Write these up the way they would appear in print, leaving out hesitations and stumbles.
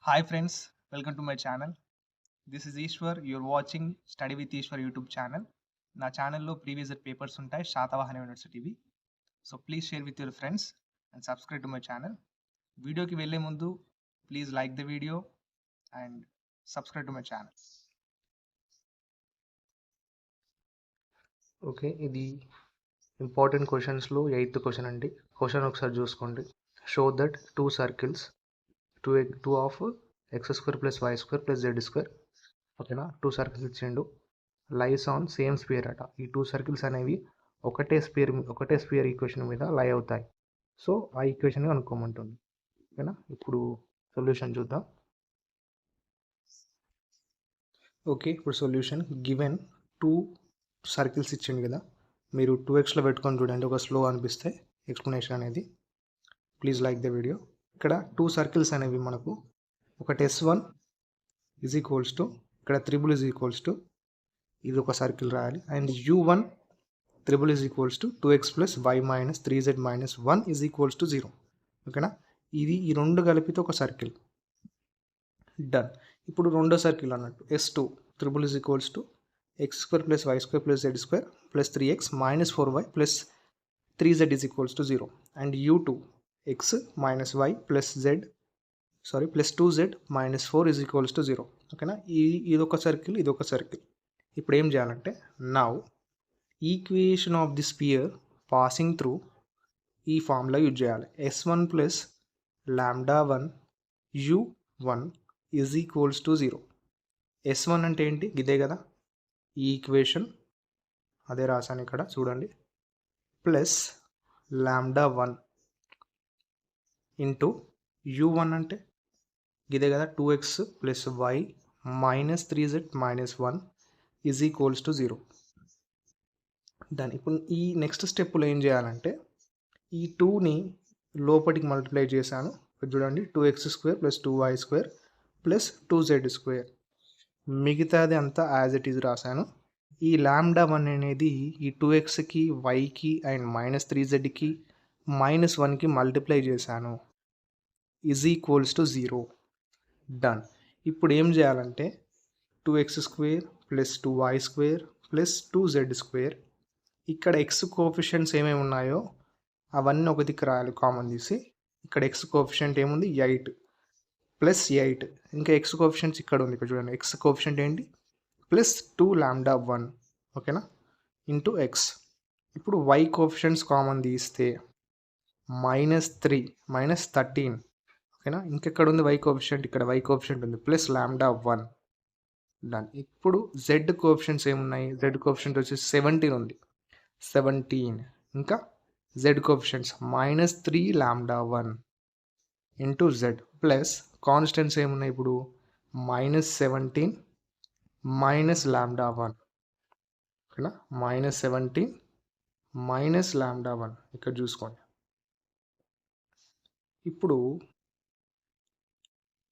Hi friends, welcome to my channel. This is Ishwar. You're watching Study with Ishwar YouTube channel. నా ఛానల్లో previous papers ఉంటాయి శాతవాహన యూనివర్సిటీవి. So please share with your friends and subscribe to my channel. వీడియోకి వెళ్ళే ముందు please like the video and subscribe to my channel. Okay, ఇది important క్వశ్చన్స్లో 8th question అండి. క్వశ్చన్ ఒకసారి చూసుకోండి. Show that two circles two of x² + y² + z², ఓకేనా. Two circles ఇచ్చిండు, లైస్ ఆన్ సేమ్ స్పియర్ అట. ఈ టూ సర్కిల్స్ అనేవి ఒకటే స్పియర్ ఈక్వేషన్ మీద లై అవుతాయి. సో ఆ ఈక్వేషన్ కనుక్కోమంటుంది, ఓకేనా. ఇప్పుడు సొల్యూషన్ చూద్దాం. ఓకే, ఇప్పుడు సొల్యూషన్ గివెన్ టూ సర్కిల్స్ ఇచ్చింది కదా, మీరు 2xలో పెట్టుకొని చూడండి, ఒక స్లో అనిపిస్తే ఎక్స్ప్లెనేషన్ అనేది. Please like the video. ఇక్కడ టూ సర్కిల్స్ అనేవి మనకు ఒకటి S1 ఈజ్ ఈక్వల్స్ టు, ఇక్కడ త్రిబుల్ ఈజ్ ఈక్వల్స్ టు, ఇది ఒక సర్కిల్ రాయాలి. And U1 triple is equals to 2x + y - 3z - 1 is equals to 0, ఓకేనా. ఈ రెండు కలిపితే ఒక సర్కిల్. డన్. ఇప్పుడు రెండో సర్కిల్ అన్నట్టు S2 triple is equals to x² + y² + z² + 3x - 4y + 3z is equals to 0. And U2 x - y + z + 2z - 4 is equals to 0, ఓకేనా. ఇదొక సర్కిల్, ఇదొక సర్కిల్. ఇప్పుడు ఏం చేయాలంటే, now equation of the spear passing through ఈ formula use చేయాలి. S1 + λ1 U1 is equals to 0. S1 అంటే ఏంటి, ఇదే కదా ఈ ఈక్వేషన్, అదే రాశాను ఇక్కడ చూడండి. ప్లస్ λ1 ఇంటూ U1 అంటే ఇదే కదా 2x + y - 3z - 1 is equals to 0. దాని ఇప్పుడు ఈ నెక్స్ట్ స్టెప్లో ఏం చేయాలంటే, ఈ 2ని లోపలికి మల్టిప్లై చేశాను. చూడండి, 2x² + 2y² + 2z². మిగతాది అంతా యాజ్ ఇట్ ఈజ్ రాశాను. ఈ λ1 అనేది ఈ 2xకి వైకి అండ్ -3zకి -1కి మల్టిప్లై చేశాను, ఈజ్ ఈక్వల్స్ టు 0. డన్. ఇప్పుడు ఏం చేయాలంటే, 2x² + 2y² + 2z², ఇక్కడ x కోఎఫిషియంట్స్ ఏమేమి ఉన్నాయో అవన్నీ ఒక దిక్కు రాయాలి కామన్ తీసి. ఇక్కడ x కోఎఫిషియంట్ ఏముంది, 8 + 8. ఇంకా x కోఎఫిషియంట్స్ ఇక్కడ ఉంది, ఇక్కడ చూడండి. x కోఎఫిషియంట్ ఏంటి, +2λ1, ఓకేనా, ఇంటూ x. ఇప్పుడు y కోఎఫిషియంట్స్ కామన్ తీస్తే -3 - 13, ఓకేనా. ఇంకెక్కడ ఉంది y కోఎఫిషియంట్, ఇక్కడ y కోఎఫిషియంట్ ఉంది +λ1. డన్. ఇప్పుడు z కోఎఫిషియంట్స్ ఏమున్నాయి, z కోఎఫిషియంట్ వచ్చేసి 17 ఉంది, 17. ఇంకా z coefficients -3λ1 into z plus constants ఏమున్నాయి ఇప్పుడు, -17 -λ1, ఓకేనా. -17 -λ1 ఇక్కడ చూసుకోండి. ఇప్పుడు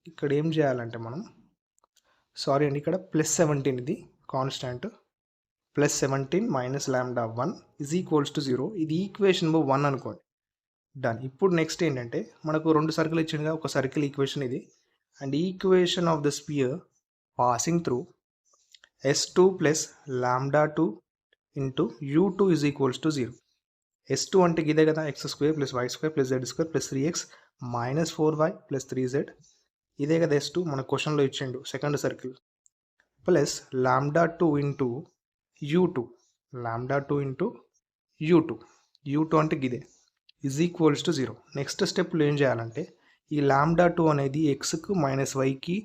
ఇక్కడ ఏం చేయాలంటే మనం, సారీ అండి, ఇక్కడ +17 ఇది కాన్స్టాంట్, +17 -λ1 ఈజ్ ఈక్వల్స్ టు 0. ఇది ఈక్వేషన్ నెంబర్ 1 అనుకోండి. డన్. ఇప్పుడు నెక్స్ట్ ఏంటంటే, మనకు రెండు సర్కిల్ ఇచ్చిందిగా, ఒక సర్కిల్ ఈక్వేషన్ ఇది. And equation of the sphere passing through S2 + λ2 into U2 is equals to 0. S2 అంటే ఇదే కదా, x² + y² + z² + 3x - 4y + 3z, ఇదే కదా S2 మన క్వశ్చన్లో ఇచ్చిండు, second circle. Plus λ2 into U2, λ2 into U2 అంటే ఇదే, ఈజ్ ఈక్వల్స్ టు 0. నెక్స్ట్ స్టెప్లో ఏం చేయాలంటే, ఈ λ2 అనేది xకు -yకి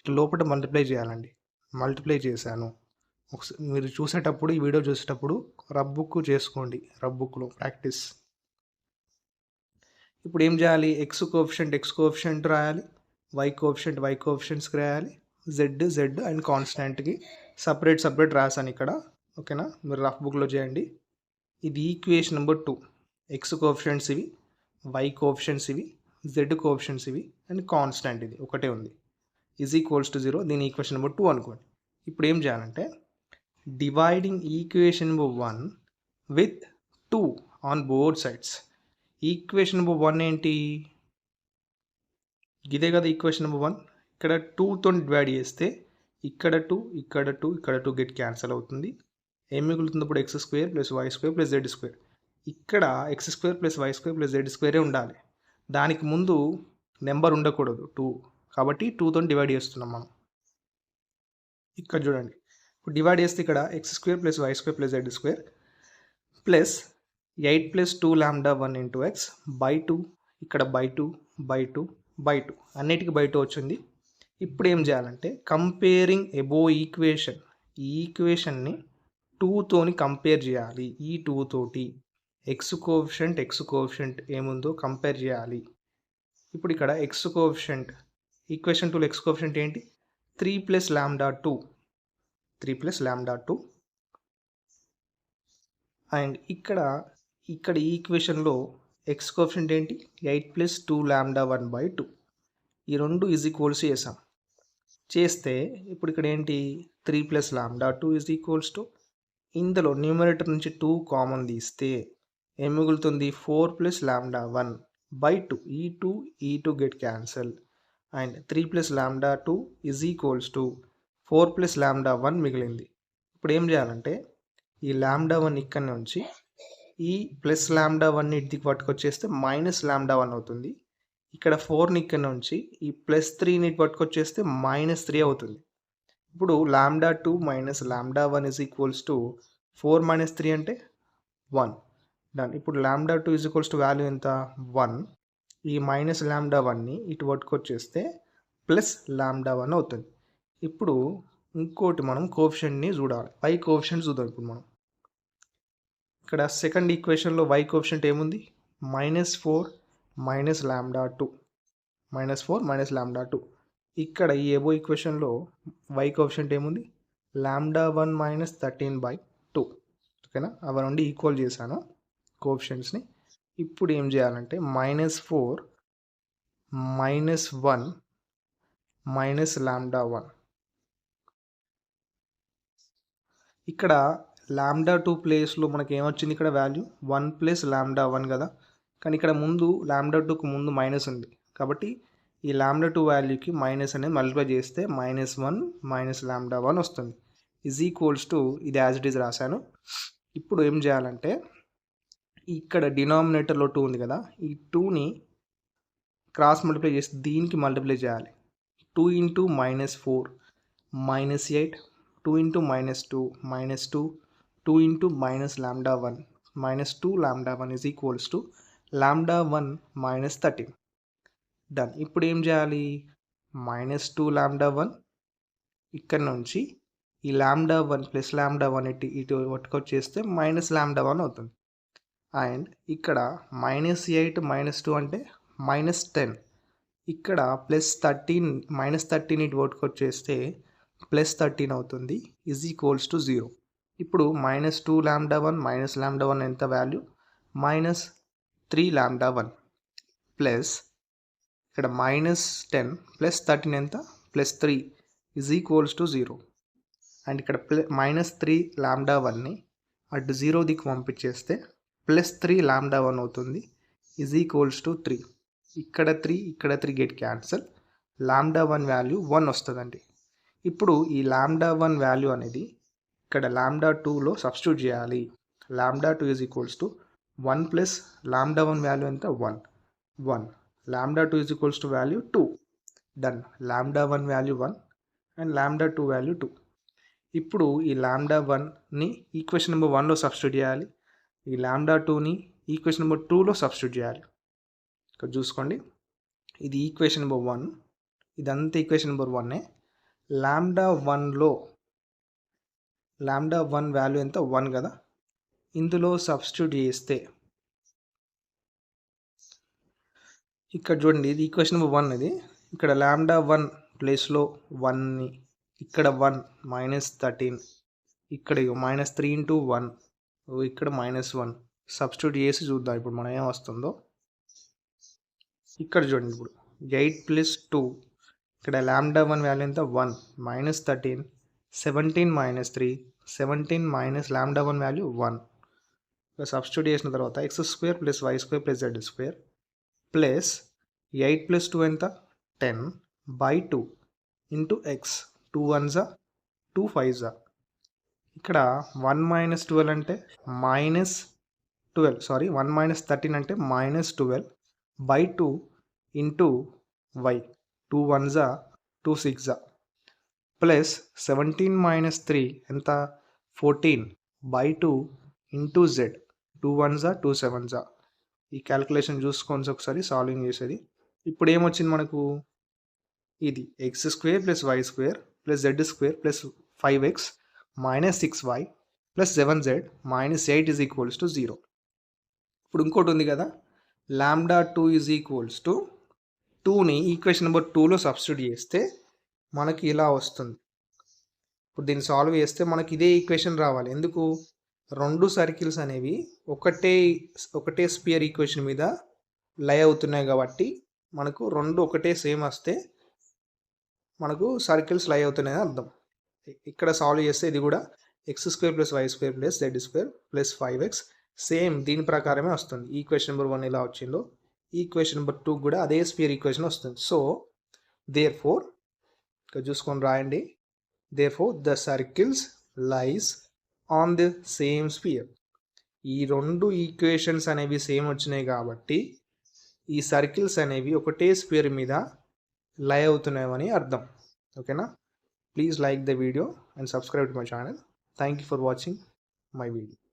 లోపల మల్టిప్లై చేయాలండి. మల్టిప్లై చేశాను. ఒకసారి మీరు చూసేటప్పుడు, ఈ వీడియో చూసేటప్పుడు రబ్ బుక్ చేసుకోండి, రబ్ బుక్లో ప్రాక్టీస్. ఇప్పుడు ఏం చేయాలి, x కోఎఫిషియంట్ రాయాలి, y కోఎఫిషియంట్స్కి రాయాలి, z అండ్ కాన్స్టాంట్కి సపరేట్ రాశాను ఇక్కడ, ఓకేనా. మీరు రఫ్ బుక్లో చేయండి. ఇది ఈక్వేషన్ నెంబర్ 2. x కోఎఫిషియంట్స్ ఇవి, y కోఎఫిషియంట్స్ ఇవి, z కోఎఫిషియంట్స్ ఇవి, అండ్ కాన్స్టాంట్ ఇది ఒకటే ఉంది, ఈజ్ ఈక్వల్స్ టు 0. దీని ఈక్వేషన్ నెంబర్ 2 అనుకోండి. ఇప్పుడు ఏం చేయాలంటే, dividing equation number 1 with 2 on both sides. Equation number 1 ఏంటి, ఇదే కదా ఈక్వేషన్ నెంబర్ 1. ఇక్కడ 2తో డివైడ్ చేస్తే ఇక్కడ 2 ఇక్కడ 2 ఇక్కడ 2 గెట్ క్యాన్సిల్ అవుతుంది. ఏం మిగులుతుంది ఇప్పుడు x square plus why square plus Z square. ఇక్కడ x square plus why square plus z స్క్వేరే ఉండాలి. దానికి ముందు నెంబర్ ఉండకూడదు 2, కాబట్టి 2తో డివైడ్ చేస్తున్నాం మనం. ఇక్కడ చూడండి, ఇప్పుడు డివైడ్ చేస్తే ఇక్కడ x square plus why square plus Z square plus 8 plus 2 lambda 1 into X by 2, ఇక్కడ బై 2 బై 2 బై 2 అన్నిటికీ బై 2 వచ్చింది. ఇప్పుడు ఏం చేయాలంటే కంపేరింగ్ ఎబో ఈక్వేషన్, ఈ ఈక్వేషన్ని 2తోని కంపేర్ చేయాలి. ఈ 2 తోటి ఎక్స్ కోఎఫిషియంట్ ఏముందో కంపేర్ చేయాలి. ఇప్పుడు ఇక్కడ ఎక్స్ కోఎఫిషియంట్, ఈక్వేషన్ 2లో ఎక్స్ కోఎఫిషియంట్ ఏంటి? 3 plus lambda 2, 3 plus lambda 2. And ఇక్కడ ఈ ఈక్వేషన్లో ఎక్స్ కోఎఫిషియంట్ ఏంటి? 8 ప్లస్ 2 లాంబ్డా 1 బై 2. ఈ రెండు ఈజ్ ఈక్వల్స్ చేసాం. చేస్తే ఇప్పుడు ఇక్కడ ఏంటి? 3 plus lambda 2 is equals to, ఇందులో న్యూమరేటర్ నుంచి 2 కామన్ తీస్తే ఏం మిగులుతుంది? 4 ప్లస్ లాంబ్డా 1 బై 2. ఈ 2 get cancel. And 3 plus lambda 2 is equals to 4 plus lambda 1 మిగిలింది. ఇప్పుడు ఏం చేయాలంటే ఈ లాంబ్డా 1 ఇక్కడ నుంచి ఈ ప్లస్ లాంబ్డా 1ని ఇటుకి పట్టుకొచ్చేస్తే మైనస్ లాంబ్డా 1 అవుతుంది. ఇక్కడ 4ని ఇక్కడ నుంచి ఈ ప్లస్ 3ని పట్టుకొచ్చేస్తే మైనస్ 3 అవుతుంది. ఇప్పుడు lambda 2 minus lambda 1 is equals to 4 minus 3 అంటే 1. డన్. ఇప్పుడు lambda 2 is equals to value ఎంత? 1. ఈ మైనస్ లాంబ్డా 1ని ఇటు పట్టుకొచ్చేస్తే ప్లస్ లాంబ్డా 1 అవుతుంది. ఇప్పుడు ఇంకోటి మనం కోఎఫిషియంట్ని చూడాలి. వై కోఎఫిషియంట్ చూద్దాం. ఇప్పుడు మనం ఇక్కడ సెకండ్ ఈక్వేషన్లో వై కోఎఫిషియంట్ ఏముంది? -4 మైనస్ లాంబ్డా 2, -4 మైనస్ లాంబ్డా 2. ఇక్కడ ఈ ఎబో ఈక్వేషన్లో వై కోఎఫిషియంట్ ఏముంది? Lambda 1 minus 13/2. ఓకేనా? అవి నుండి ఈక్వల్ చేశాను కోఎఫిషియంట్స్ని. ఇప్పుడు ఏం చేయాలంటే -4 మైనస్ 1 మైనస్ లాంబ్డా 1. ఇక్కడ లాంబ్డా 2 ప్లేస్లో మనకి ఏమొచ్చింది? ఇక్కడ వాల్యూ 1 ప్లస్ లాంబ్డా 1 కదా. కానీ ఇక్కడ ముందు లాంబ్డా 2కు ముందు మైనస్ ఉంది, కాబట్టి ఈ లాంబ్డా 2 వాల్యూకి మైనస్ అనేది మల్టిప్లై చేస్తే -1 మైనస్ లాంబ్డా 1 వస్తుంది. ఈజ్ ఈక్వల్స్ టు, ఇది యాజ్ ఇట్ ఈజ్ రాశాను. ఇప్పుడు ఏం చేయాలంటే ఇక్కడ డినామినేటర్లో 2 ఉంది కదా, ఈ 2ని క్రాస్ మల్టిప్లై చేసి దీనికి మల్టిప్లై చేయాలి. 2 into -4 -8, 2 into -2 -2, 2 into minus lambda 1 -2 lambda 1 is equals to lambda 1 minus 13. Done. ఇప్పుడు ఏం చేయాలి? -2 లాంబ్డా 1 ఇక్కడ నుంచి ఈ లాంబ్డా 1 ప్లస్ లాంబ్డా 1 ఇటు పట్టుకొచ్చేస్తే మైనస్ లాంబ్డా 1 అవుతుంది. అండ్ ఇక్కడ -8 -2 అంటే -10. ఇక్కడ +13 -13 ఇటు పట్టుకొచ్చేస్తే +13 అవుతుంది. Is equals to 0. ఇప్పుడు -2 లాంబ్డా 1 మైనస్ లాంబ్డా 1 ఎంత వాల్యూ? -3 లాంబ్డా 1 ప్లస్ ఇక్కడ -10 ప్లస్ 13 ఎంత? +3 ఈజ్ ఈక్వల్స్ టు 0. అండ్ ఇక్కడ -3 లాంబ్డా 1ని అటు 0 దిక్కు పంపించేస్తే +3 లాంబ్డా 1 అవుతుంది. Is equals to 3. ఇక్కడ 3 గెట్ క్యాన్సల్. లాంబ్డా 1 వాల్యూ 1 వస్తుందండి. ఇప్పుడు ఈ లాంబ్డా 1 వాల్యూ అనేది ఇక్కడ లాంబ్డా 2లో సబ్స్టిట్యూట్ చేయాలి. Lambda 2 is equals to 1 plus lambda 1 value ఎంత? 1. Lambda 2 is equals to value 2. Done. Lambda 1 value 1 and lambda 2 value 2. ఇప్పుడు ఈ లాంబ్డా 1ని ఈక్వేషన్ నెంబర్ 1లో సబ్స్టిట్యూట్ చేయాలి. ఈ లాంబ్డా 2ని ఈక్వేషన్ నెంబర్ 2లో సబ్స్టిట్యూట్ చేయాలి. ఇక్కడ చూసుకోండి, ఇది ఈక్వేషన్ నెంబర్ 1, ఇదంతా ఈక్వేషన్ నెంబర్ 1. లాంబ్డా 1లో లాంబ్డా 1 వాల్యూ ఎంత? 1 కదా. ఇందులో సబ్స్టిట్యూట్ చేస్తే ఇక్కడ చూడండి, ఇది ఈక్వేషన్ నెంబర్ 1. ఇది ఇక్కడ లాంబ్డా 1 ప్లేస్లో 1ని ఇక్కడ 1 -13, ఇక్కడ -3 ఇంటూ 1, ఇక్కడ -1 సబ్స్టిట్యూట్ చేసి చూద్దాం ఇప్పుడు మనం ఏం వస్తుందో. ఇక్కడ చూడండి, ఇప్పుడు 8 ప్లస్ 2, ఇక్కడ లాంబ్డా 1 వాల్యూ ఎంత? 1 -13, 17 -3, 17 మైనస్ లాంబ్డా 1 వాల్యూ 1. సబ్స్టిట్యూట్ చేసిన తర్వాత x² plus y² plus z² plus 8 plus 2 ఎంత? 10/2. Into X, 2 1s 2 5s. ఇక్కడ 1 మైనస్ 12 అంటే మైనస్ 1 మైనస్ 13 అంటే minus 12 by 2 into Y, 2 1s 2 6s plus 17 minus 3 ఎంత 14 by 2 into Z, 2 1s 2 7s. ఈ calculation చూసుకోండి ఒకసారి సాల్వింగ్ చేసేది. ఇప్పుడు ఏమొచ్చింది మనకు, ఇది X square plus why square plus Z square plus 5x minus 6y plus 7z minus 8 is equals to 0. ఇప్పుడు ఇంకోటి ఉంది కదా, లాంబ్డా 2 ఈజ్ ఈక్వల్స్ టు 2ని ఈక్వేషన్ నెంబర్ 2లో సబ్స్టిట్యూట్ చేస్తే మనకి ఇలా వస్తుంది. ఇప్పుడు దీన్ని సాల్వ్ చేస్తే మనకి ఇదే ఈక్వేషన్ రావాలి. ఎందుకు, రెండు సర్కిల్స్ అనేవి ఒకటే స్పియర్ ఈక్వేషన్ మీద లై అవుతున్నాయి కాబట్టి మనకు రెండు ఒకటే సేమ్ వస్తే మనకు సర్కిల్స్ లై అవుతున్నాయని అర్థం. ఇక్కడ సాల్వ్ చేస్తే ఇది కూడా X square plus why square plus Z square plus 5x same దీని ప్రకారమే వస్తుంది. ఈక్వేషన్ నెంబర్ 1 ఎలా వచ్చిందో ఈక్వేషన్ నెంబర్ 2 కూడా అదే స్పియర్ ఈక్వేషన్ వస్తుంది. సో దేర్ ఫోర్ ఇక్కడ చూసుకొని రాయండి, therefore the circles lies on the same sphere. ఈ రెండు ఈక్వేషన్స్ అనేవి సేమ్ వచ్చినాయి కాబట్టి ఈ సర్కిల్స్ అనేవి ఒకటే స్పియర్ మీద లై అవుతున్నాయని అర్థం. ఓకేనా, please like the video and subscribe to my channel. Thank you for watching my video.